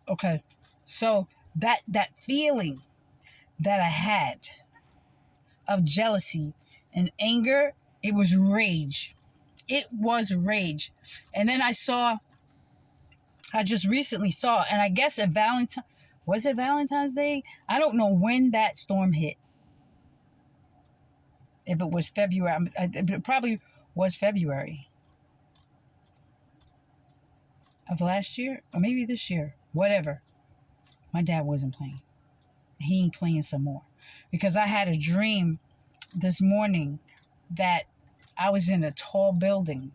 Okay. So that feeling that I had of jealousy and anger, it was rage. It was rage. And then I just recently saw, and I guess at was it Valentine's Day? I don't know when that storm hit. If it was February, it probably was February of last year, or maybe this year, whatever. My dad wasn't playing. He ain't playing some more. Because I had a dream this morning that I was in a tall building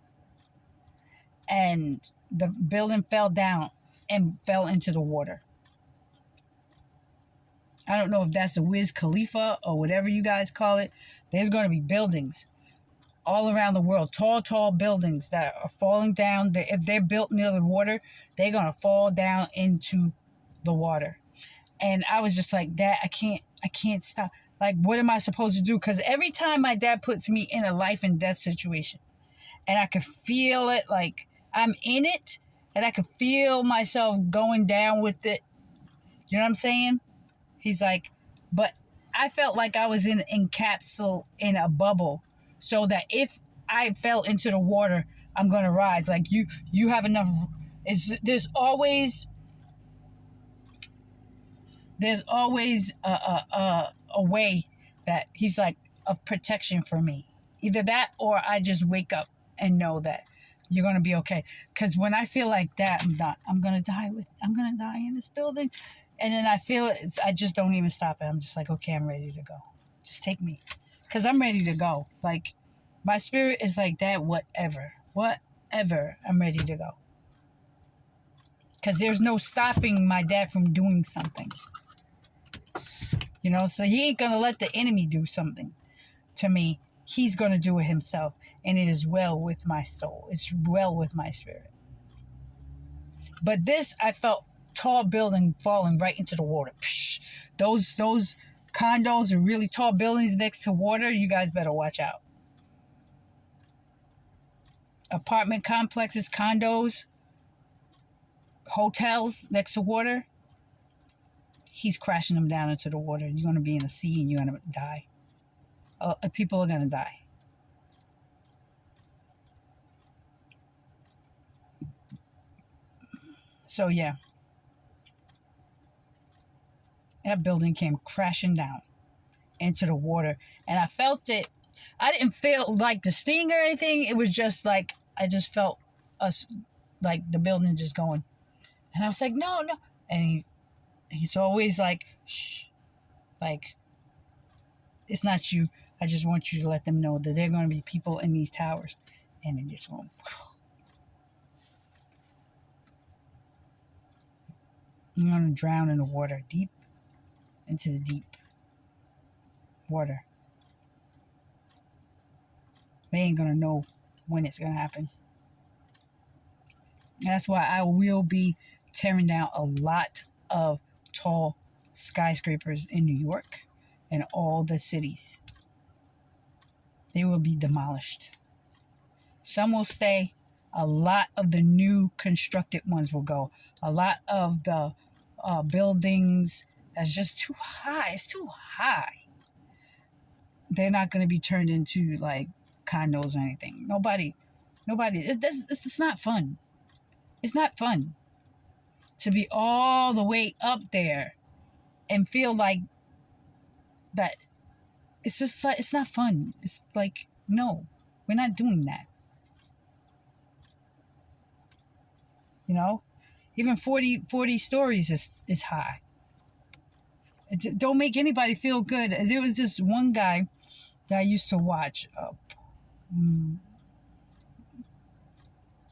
and the building fell down and fell into the water. I don't know if that's the Wiz Khalifa or whatever you guys call it. There's going to be buildings all around the world, tall buildings that are falling down. If they're built near the water, they're going to fall down into the water. And I was just like, Dad, I can't stop. Like, what am I supposed to do? Because every time my dad puts me in a life and death situation, and I could feel it, like I'm in it, and I could feel myself going down with it. You know what I'm saying? He's like, but I felt like I was in a bubble, so that if I fell into the water, I'm gonna rise. Like you have enough. There's always a way that he's like of protection for me. Either that or I just wake up and know that you're gonna be okay. Because when I feel like that, I'm gonna die in this building. And then I feel it. I just don't even stop it. I'm just like, okay, I'm ready to go. Just take me, because I'm ready to go. Like my spirit is like that. Whatever. I'm ready to go. Because there's no stopping my dad from doing something. So he ain't going to let the enemy do something to me. He's going to do it himself. And it is well with my soul. It's well with my spirit. But this, I felt tall building falling right into the water. Psh, those condos are really tall buildings next to water. You guys better watch out. Apartment complexes, condos, hotels next to water. He's crashing them down into the water. You're going to be in the sea and you're going to die. People are going to die. So, yeah. That building came crashing down into the water. And I felt it. I didn't feel like the sting or anything. It was just like, I just felt us, like the building just going. And I was like, no. And he's always like, shh. Like, it's not you. I just want you to let them know that there are going to be people in these towers. And it just went. You're going to drown in the water, deep into the deep water. They ain't going to know when it's going to happen. That's why I will be tearing down a lot of tall skyscrapers in New York and all the cities. They will be demolished. Some will stay. A lot of the new constructed ones will go. A lot of the buildings that's just too high. It's too high. They're not going to be turned into like condos or anything. Nobody. It's not fun. It's not fun to be all the way up there and feel like that. It's just like, it's not fun. It's like, no, we're not doing that. Even 40 stories is high. It don't make anybody feel good. There was this one guy that I used to watch,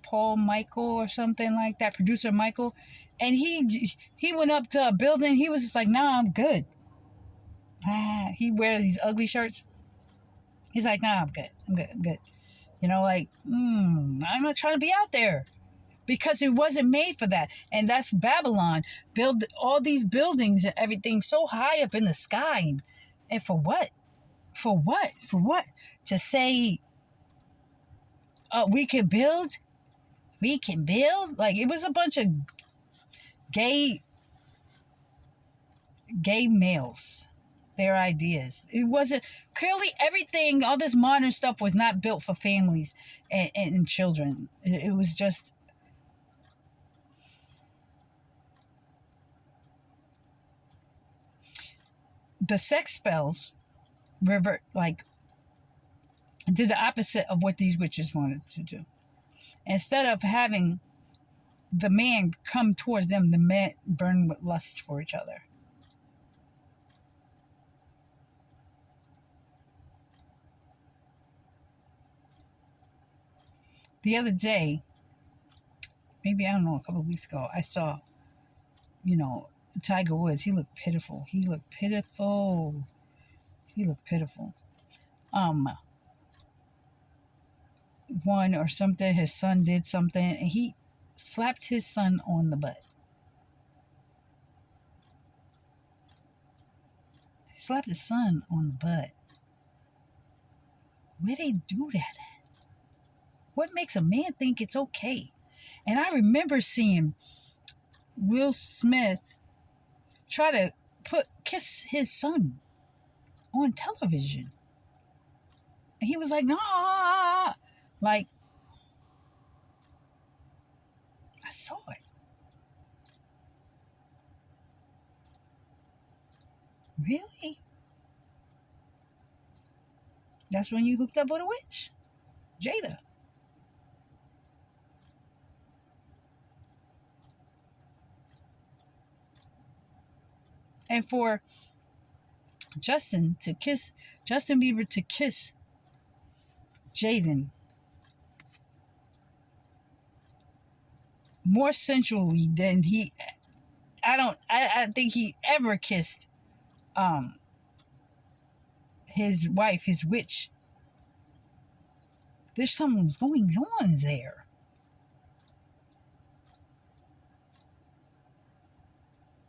Paul Michael or something like that, producer Michael, and he went up to a building. He was just like, "Nah, I'm good." He wears these ugly shirts. He's like, "Nah, I'm good." I'm not trying to be out there. Because it wasn't made for that. And that's Babylon. Build all these buildings and everything so high up in the sky. And for what? For what? To say, we can build? We can build? Like, it was a bunch of gay gay males their ideas. It wasn't clearly everything, all this modern stuff was not built for families and children. It was just the sex spells revert, like, did the opposite of what these witches wanted to do. Instead of having the man come towards them, the men burn with lust for each other. The other day, maybe, I don't know, a couple of weeks ago, I saw, Tiger Woods. He looked pitiful. One or something, his son did something, and he slapped his son on the butt. He slapped his son on the butt. Where they do that at? What makes a man think it's okay? And I remember seeing Will Smith try to kiss his son on television. And he was like, no. Like, I saw it. Really? That's when you hooked up with a witch? Jada. And for Justin Bieber to kiss Jaden more sensually than I think he ever kissed his wife, his witch. There's something going on there.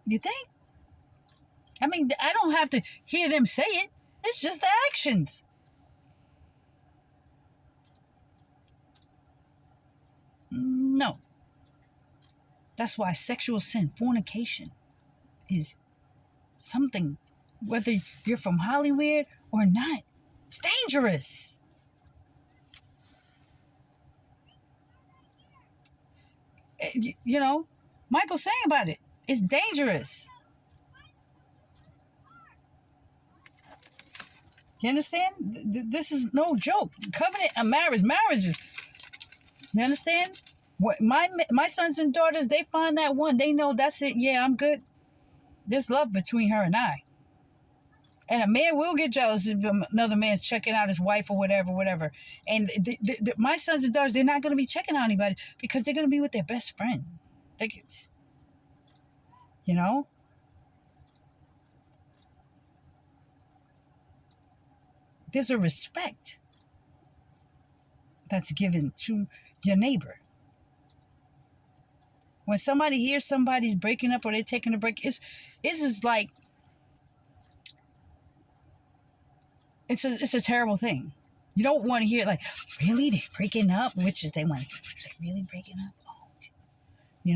You think? I mean, I don't have to hear them say it. It's just the actions. No. That's why sexual sin, fornication, is something, whether you're from Hollywood or not, it's dangerous. Michael's saying about it. It's dangerous. You understand? This is no joke. Covenant of marriages. You understand? What my sons and daughters, they find that one. They know that's it. Yeah, I'm good. There's love between her and I. And a man will get jealous if another man's checking out his wife or whatever. And my sons and daughters, they're not going to be checking out anybody because they're going to be with their best friend. There's a respect that's given to your neighbor. When somebody hears somebody's breaking up or they're taking a break, it's like, it's a terrible thing. You don't want to hear it like, really? They're breaking up? Which is they want to hear, they're really breaking up?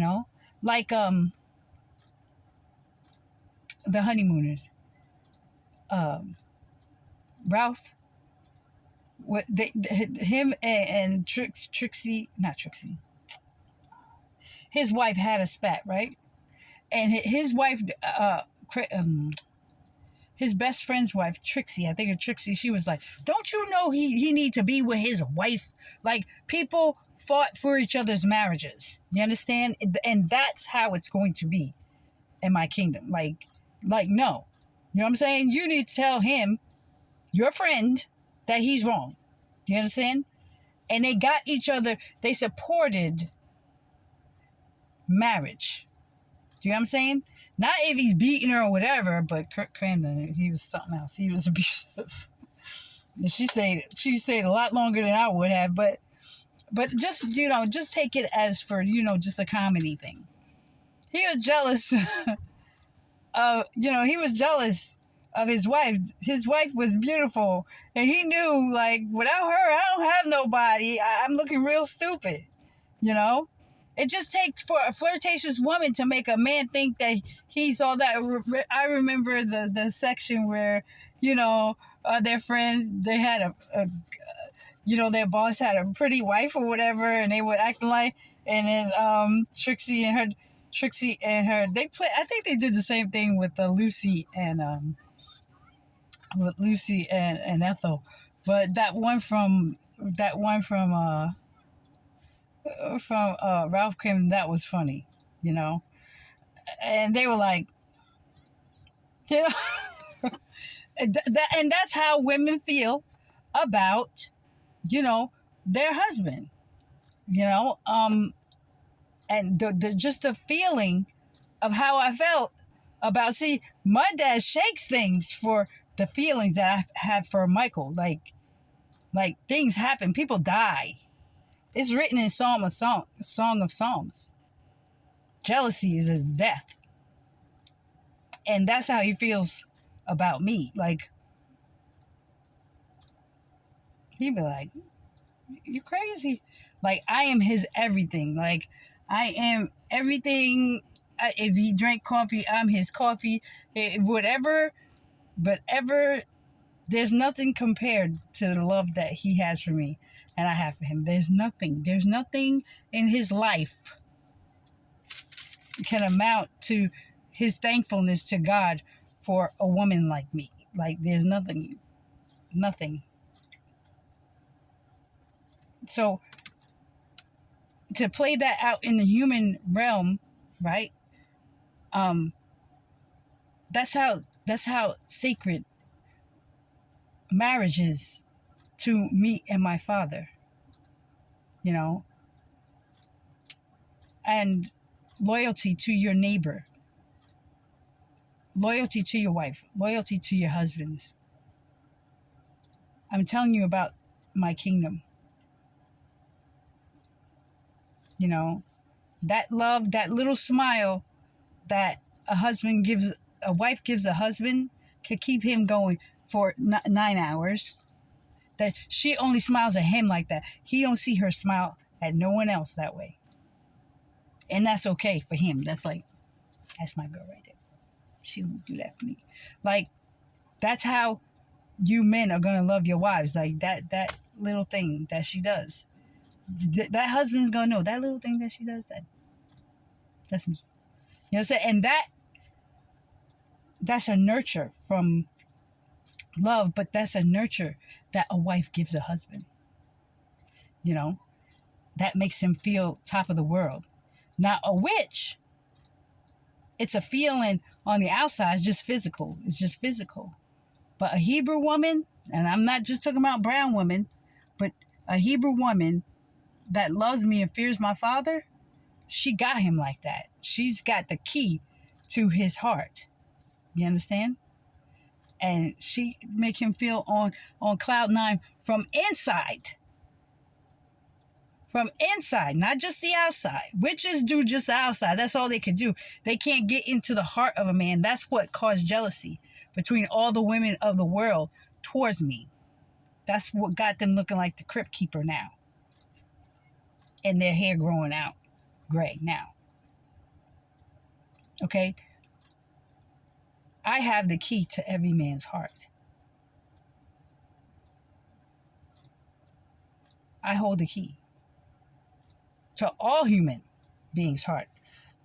Oh. Like the honeymooners. Ralph, him and Trixie, not Trixie. His wife had a spat, right? And his wife, his best friend's wife, Trixie, I think it's Trixie, she was like, don't you know he need to be with his wife? Like, people fought for each other's marriages. You understand? And that's how it's going to be in my kingdom. Like, no. You know what I'm saying? You need to tell him, your friend, that he's wrong. Do you understand? And they got each other, they supported marriage. Do you know what I'm saying? Not if he's beating her or whatever, but Kirk Cramden, he was something else. He was abusive. And she stayed a lot longer than I would have, but just, just take it as for, just a comedy thing. He was jealous he was jealous of his wife. His wife was beautiful, and he knew, like, without her, I don't have nobody. I'm looking real stupid, It just takes for a flirtatious woman to make a man think that he's all that. I remember the section where, you know, their friend, they had their boss had a pretty wife or whatever, and they would act like, and then Trixie and her, they play. I think they did the same thing with Lucy and Ethel, but that one from Ralph Crim, that was funny, you know, and they were like, you know, and that's how women feel about, you know, their husband, you know, and the just the feeling of how I felt about, see, my dad shakes things for the feelings that I have for Michael, like things happen, people die. It's written in Song of Psalms. Jealousy is his death. And that's how he feels about me. Like, he'd be like, you crazy. Like, I am his everything. Like, I am everything. If he drank coffee, I'm his coffee. Whatever, there's nothing compared to the love that he has for me and I have for him. There's nothing in his life can amount to his thankfulness to God for a woman like me. Like, there's nothing. So to play that out in the human realm, right? That's how sacred marriage is to me and my father, you know, and loyalty to your neighbor, loyalty to your wife, loyalty to your husbands. I'm telling you about my kingdom. You know, that love, that little smile that a wife gives a husband can keep him going for 9 hours. That she only smiles at him like that. He don't see her smile at no one else that way. And that's okay for him. That's my girl right there. She won't do that for me. Like, that's how you men are going to love your wives. Like, that little thing that she does. That husband's going to know that little thing that she does, that's me. You know what I'm saying? And that's a nurture from love, but that's a nurture that a wife gives a husband. You know, that makes him feel top of the world. Now, a witch, it's a feeling on the outside, it's just physical. But a Hebrew woman, and I'm not just talking about brown women, but a Hebrew woman that loves me and fears my father, she got him like that. She's got the key to his heart. You understand? And she make him feel on cloud 9 from inside. From inside, not just the outside. Witches do just the outside. That's all they can do. They can't get into the heart of a man. That's what caused jealousy between all the women of the world towards me. That's what got them looking like the crypt keeper now. And their hair growing out gray now. Okay? I have the key to every man's heart. I hold the key to all human beings' heart,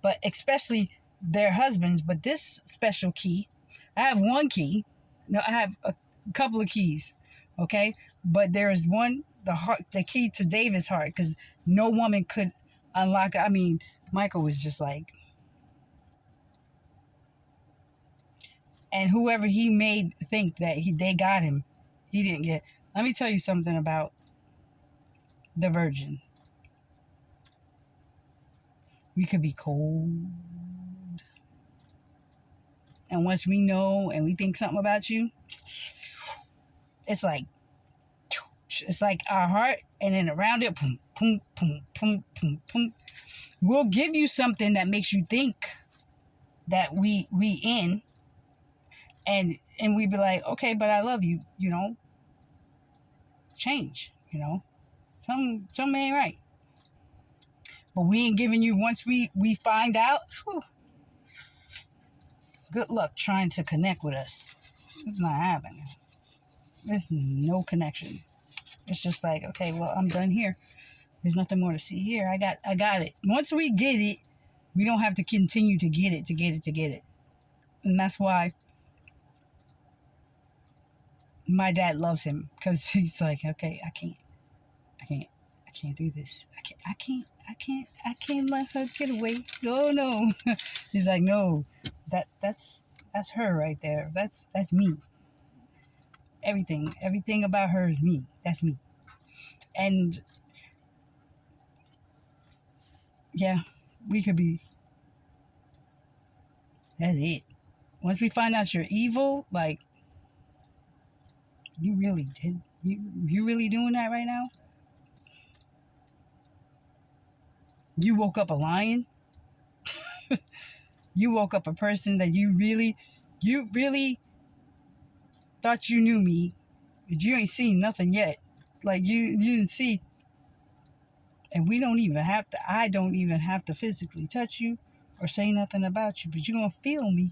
but especially their husbands. But this special key, I have one key. No, I have a couple of keys, okay? But there is one, the key to David's heart, because no woman could unlock it. I mean, Michael was just like, and whoever he made think that they got him, he didn't get. Let me tell you something about the virgin. We could be cold. And once we know and we think something about you, it's like our heart, and then around it, boom, boom, boom, boom, boom, boom. We'll give you something that makes you think that we in, and we be like, okay, but I love you, you know. Change, you know. Something ain't right. But we ain't giving you, once we find out, whew, good luck trying to connect with us. It's not happening. There's no connection. It's just like, okay, well, I'm done here. There's nothing more to see here. I got it. Once we get it, we don't have to continue to get it. And that's why my dad loves him, because he's like, okay, I can't do this. I can't let her get away. No. He's like, no, that's her right there. That's me. Everything about her is me. That's me. And yeah, we could be. That's it. Once we find out you're evil, like, you really did. You really doing that right now? You woke up a lion. You woke up a person that you really thought you knew me, but you ain't seen nothing yet. Like, you didn't see. And we don't even have to, I don't even have to physically touch you or say nothing about you, but you're going to feel me.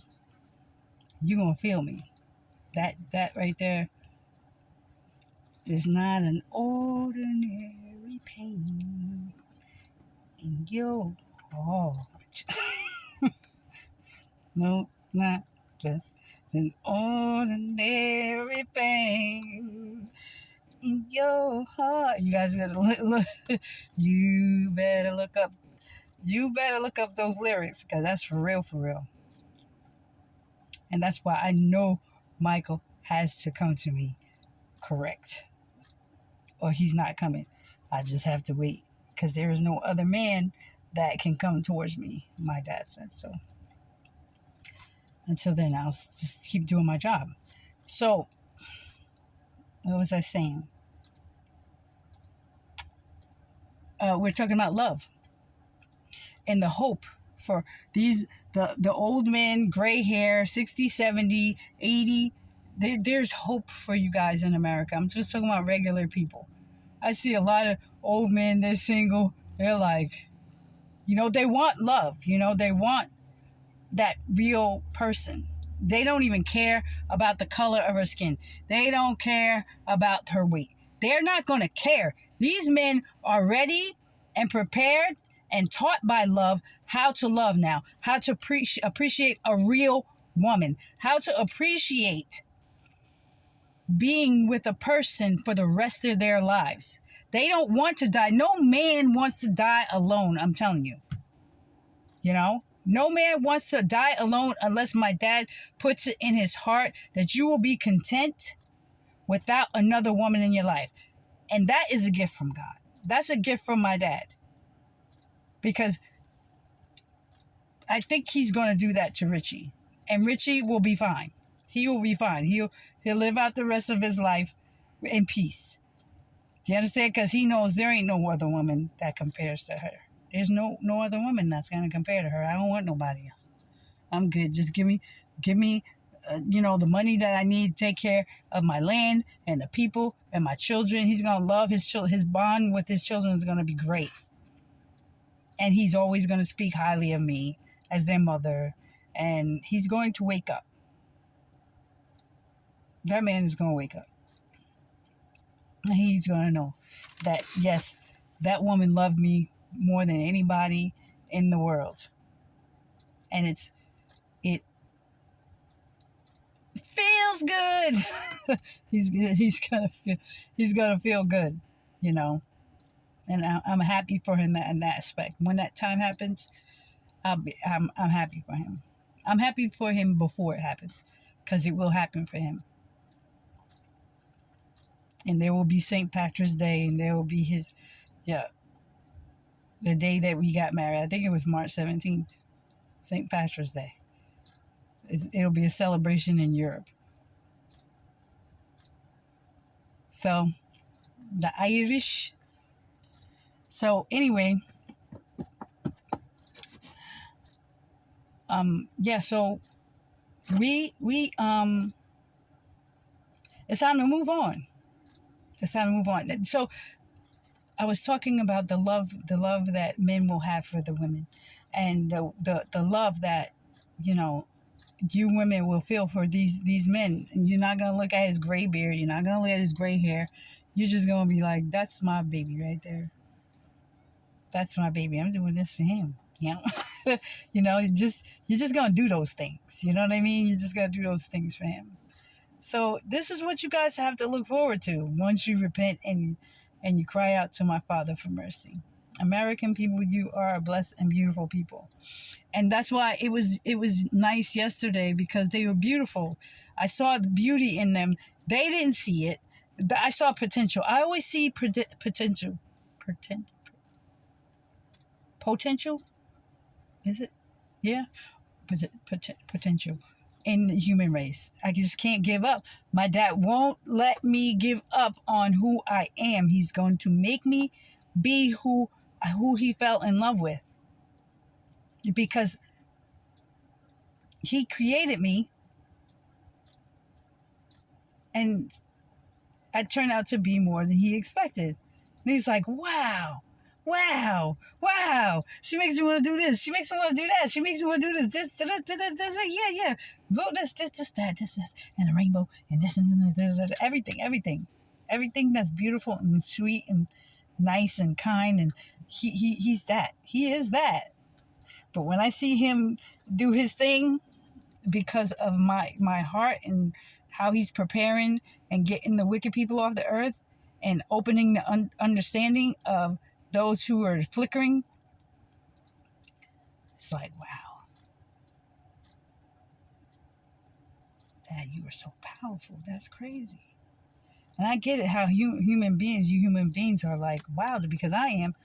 You're going to feel me. That right there is not an ordinary pain in your heart. No, not just an ordinary pain in your heart. You guys gotta look. You better look up. You better look up those lyrics, because that's for real, for real. And that's why I know Michael has to come to me correct, or he's not coming. I just have to wait, because there is no other man that can come towards me, my dad said. So until then, I'll just keep doing my job. So what was I saying? We're talking about love and the hope for these, the old men, gray hair, 60, 70, 80. There's hope for you guys in America. I'm just talking about regular people. I see a lot of old men, they're single. They're like, they want love. They want that real person. They don't even care about the color of her skin. They don't care about her weight. They're not going to care. These men are ready and prepared and taught by love how to love now, how to appreciate a real woman, how to appreciate being with a person for the rest of their lives. They don't want to die. No man wants to die alone, I'm telling you. No man wants to die alone unless my dad puts it in his heart that you will be content without another woman in your life. And that is a gift from God. That's a gift from my dad. Because I think he's going to do that to Richie. And Richie will be fine. He will be fine. He'll live out the rest of his life in peace. Do you understand? Because he knows there ain't no other woman that compares to her. There's no other woman that's going to compare to her. I don't want nobody else. I'm good. Just give me, the money that I need to take care of my land and the people and my children. He's going to love his children. His bond with his children is going to be great. And he's always going to speak highly of me as their mother. And he's going to wake up. That man is going to wake up. And he's going to know that, yes, that woman loved me more than anybody in the world. And it feels good. He's gonna feel good, And I'm happy for him in that aspect. When that time happens, I'm happy for him. I'm happy for him before it happens, because it will happen for him. And there will be St. Patrick's Day, and there will be the day that we got married. I think it was March 17th, St. Patrick's Day. It'll be a celebration in Europe. So, the Irish. So, anyway, so we it's time to move on. So, I was talking about the love that men will have for the women, and the love that, you know, you women will feel for these men. And you're not gonna look at his gray beard. You're not gonna look at his gray hair. You're just gonna be like, "That's my baby right there. That's my baby. I'm doing this for him." You know, you know, you're just gonna do those things. You know what I mean? You're just gonna do those things for him. So this is what you guys have to look forward to once you repent and you cry out to my Father for mercy. American people, you are a blessed and beautiful people. And that's why it was nice yesterday, because they were beautiful. I saw the beauty in them. They didn't see it. I saw potential. I always see potential. Potential? Is it? Yeah. Potential in the human race. I just can't give up. My dad won't let me give up on who I am. He's going to make me be who he fell in love with, because he created me, and I turned out to be more than he expected. And he's like, wow, she makes me want to do this, she makes me want to do that, she makes me want to do this, yeah, look, this, that, and a rainbow, and this, and this, everything that's beautiful and sweet and nice and kind, and he is that. But when I see him do his thing, because of my heart and how he's preparing and getting the wicked people off the earth and opening the understanding of those who are flickering, it's like, wow, Dad, you are so powerful. That's crazy. And I get it, how you human beings are like, wow, because I am,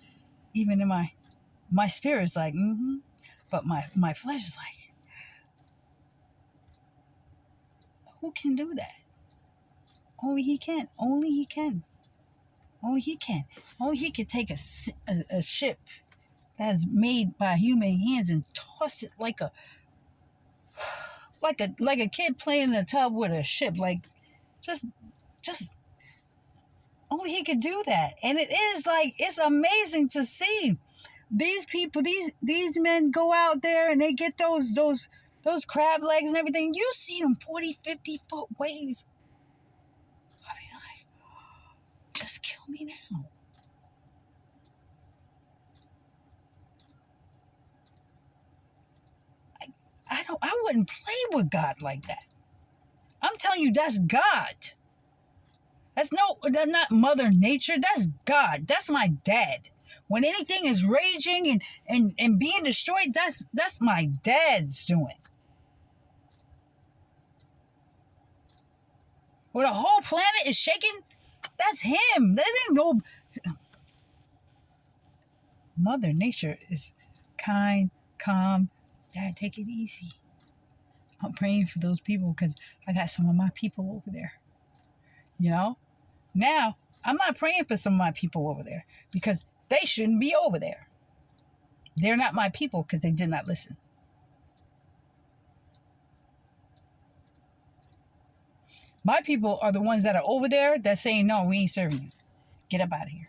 even in my spirit's like, but my flesh is like, who can do that? Only he can. Only he can. Only he can. Only he can take a ship that's made by human hands and toss it like a kid playing in a tub with a ship. Like, just only he could do that. And it is like, it's amazing to see these people, these men go out there and they get those crab legs and everything. You see them 40, 50 foot waves. I mean, like, just kill me now. I wouldn't play with God like that. I'm telling you, that's God. That's not Mother Nature. That's God. That's my dad. When anything is raging and being destroyed, that's my dad's doing. When the whole planet is shaking, that's him. That ain't no. Mother Nature is kind, calm. Dad, take it easy. I'm praying for those people because I got some of my people over there. You know? Now, I'm not praying for some of my people over there because they shouldn't be over there. They're not my people because they did not listen. My people are the ones that are over there that's saying, no, we ain't serving you. Get up out of here.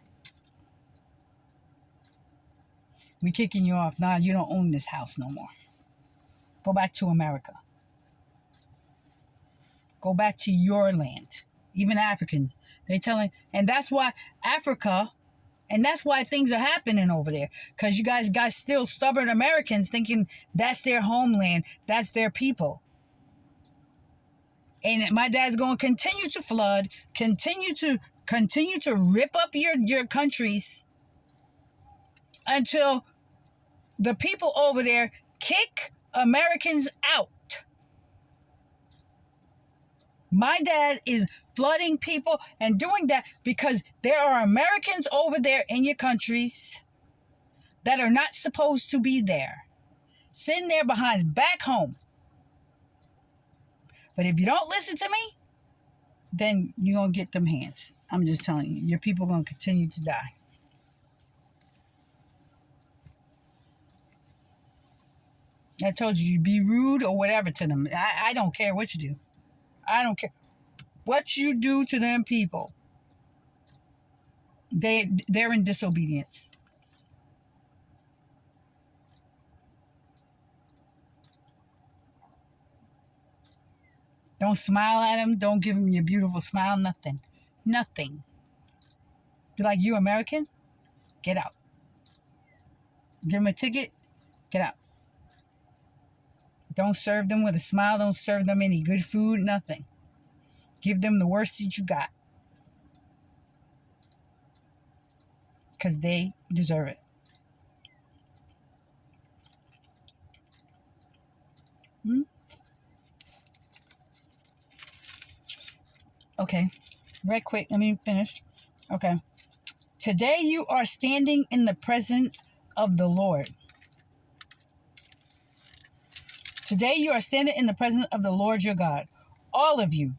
We kicking you off. Nah, you don't own this house no more. Go back to America. Go back to your land. Even Africans. They telling, and that's why Africa, and that's why things are happening over there. Because you guys got still stubborn Americans thinking that's their homeland. That's their people. And my dad's going to continue to flood, continue to rip up your countries until the people over there kick Americans out. My dad is flooding people and doing that because there are Americans over there in your countries that are not supposed to be there, sitting there behind back home. But if you don't listen to me, then you're going to get them hands. I'm just telling you, your people are going to continue to die. I told you, be rude or whatever to them. I don't care what you do. I don't care what you do to them people. They're in disobedience. Don't smile at them. Don't give them your beautiful smile. Nothing. Nothing. Be like, you American? Get out. Give them a ticket. Get out. Don't serve them with a smile. Don't serve them any good food. Nothing. Give them the worst that you got. Because they deserve it. Okay. Right quick. Let me finish. Okay. Today you are standing in the presence of the Lord. Today you are standing in the presence of the Lord your God. All of you.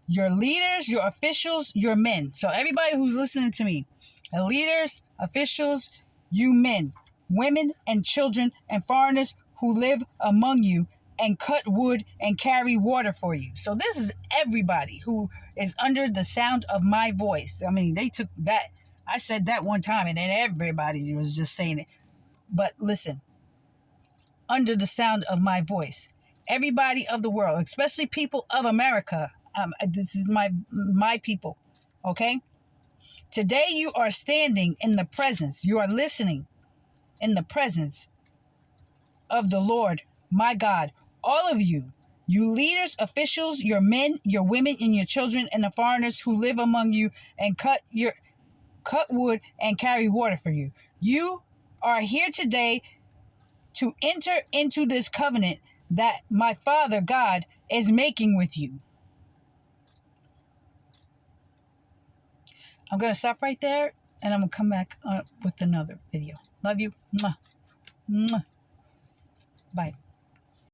Your leaders, your officials, your men. So everybody who's listening to me. The leaders, officials, you men, women and children and foreigners who live among you and cut wood and carry water for you. So this is everybody who is under the sound of my voice. I mean, they took that. I said that one time and then everybody was just saying it. But listen, under the sound of my voice, everybody of the world, especially people of America, this is my people, okay? Today you are standing in the presence, you are listening in the presence of the Lord, my God. All of you, you leaders, officials, your men, your women, and your children, and the foreigners who live among you and cut wood and carry water for you. You are here today to enter into this covenant that my Father God is making with you. I'm going to stop right there and I'm going to come back with another video. Love you. Mwah. Mwah. Bye.